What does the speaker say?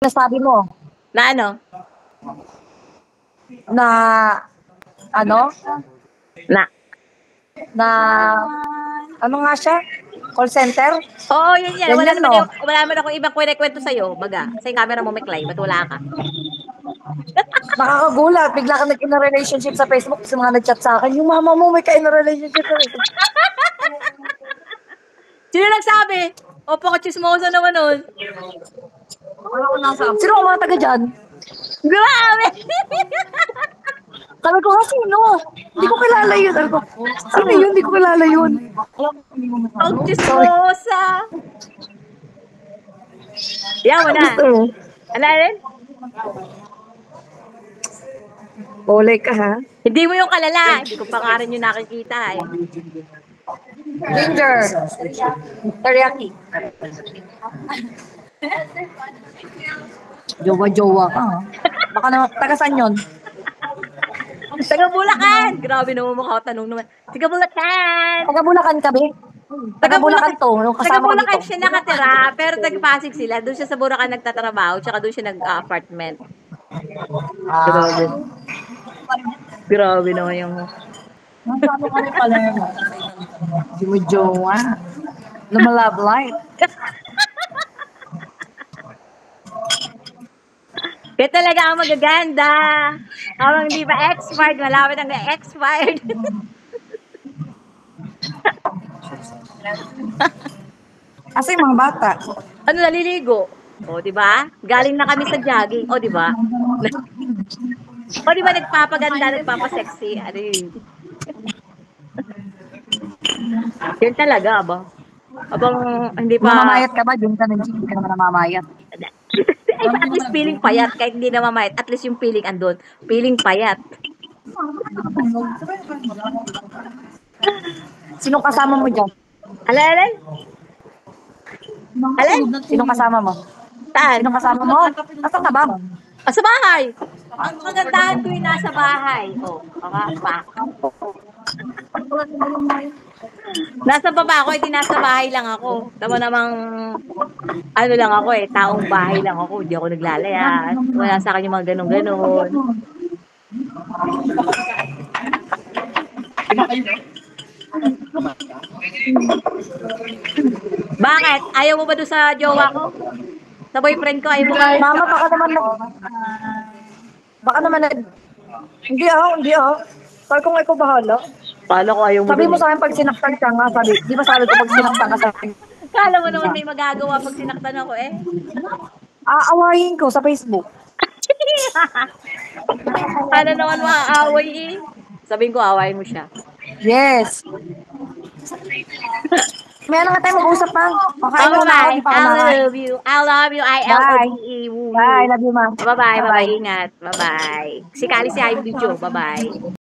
Nasabi mo Na ano? na ano, Na na ano nga siya, call center? oo, yun yan. Yan Wala yun naman 'no? wala naman akong ibang kinukuwento sa'yo, baga. Kasi yung camera mo may ba't wala ka? Nakakagulat, bigla ka nag-in a relationship sa Facebook tapos yung mga nag-chat sa'kin, "Yung mama mo may ka-in a relationship sa Facebook." Sino nagsabi? Opo, tsismoso naman nun. Sino ang mga taga diyan? Grabe! Sabi ko nga, "Sino? Di ko kilala yun." Sabi ko, "Sino yun? Di ko kilala yun." Ang Sorry. tsismosa. Yaw mo Ano na. gusto mo? Ano alin? Bolay ka ha? Hindi mo yung kalala. Hindi ko pa nga rin yung nakikita eh. Ginger. Teriyaki. Jowa-jowa ka ha? Baka naman, taga saan yun? Taga Bulacan! Grabe naman mukha tanong naman. Taga Bulacan! Taga Bulacan ka, be? Taga Bulacan to, yung Taga kasama ko dito. Bulacan siya nakatira, pero taga Pasig sila. Doon siya sa Bulacan nagtatrabaho, tsaka doon siya nag-apartment. Grabe. Grabe naman yung... Nasama kami pala yun. Jowa. Lumalove life. Kaya talaga ang magaganda. Habang hindi pa expired, malapit ang expired. Asa yung mga bata? Ano, naliligo? O, di ba? Galing na kami sa jogging. O, di ba? O, di ba nagpapaganda, nagpapasexy? Ano yun? Yun talaga, ba? Abang hindi pa... Namamayat ka ba? Diyan ka nag-gym, hindi ka naman namamayat. Ay, at least feeling payat. Kahit hindi na mamayat, at least yung feeling andun. Feeling payat. Sinong kasama mo dyan? Alin? Alin? Sinong kasama mo? Saan? Sinong kasama mo? Asan ka ba? Ah, sa bahay. Ang kagandahan ko yung nasa bahay. O, pa. Nasa baba ako, hindi nasa bahay lang ako. Tama namang, ano lang ako eh, taong bahay lang ako. Hindi ako naglalayas. Wala sa akin yung mga ganun-ganun. Bakit? Ayaw mo ba doon sa jowa ko? Sa boyfriend ko, ayaw mo ba? Mama, baka naman hindi hindi Sabi ko nga ikaw bahala. Paano ko ayaw mo Sabi doon mo eh? sa akin pag sinaktan ka nga, sabi, di ba sabi ko pag sinaktan ka sa akin, Kala mo naman may magagawa pag sinaktan ako eh. aawayin ko sa Facebook. Kala naman maaaway eh. Sabihin ko, awayin mo siya. Yes. May ano nga tayo mag-usap pa. Makain Oh, muna ako, bye-bye. di pa ako I nakain. love you. I love you. I Bye. L-O-V-E. Bye, love you, ma. Bye-bye. Bye-bye. Bye-bye. Ingat. Bye-bye. Si Kali si Ayong Video. Bye-bye.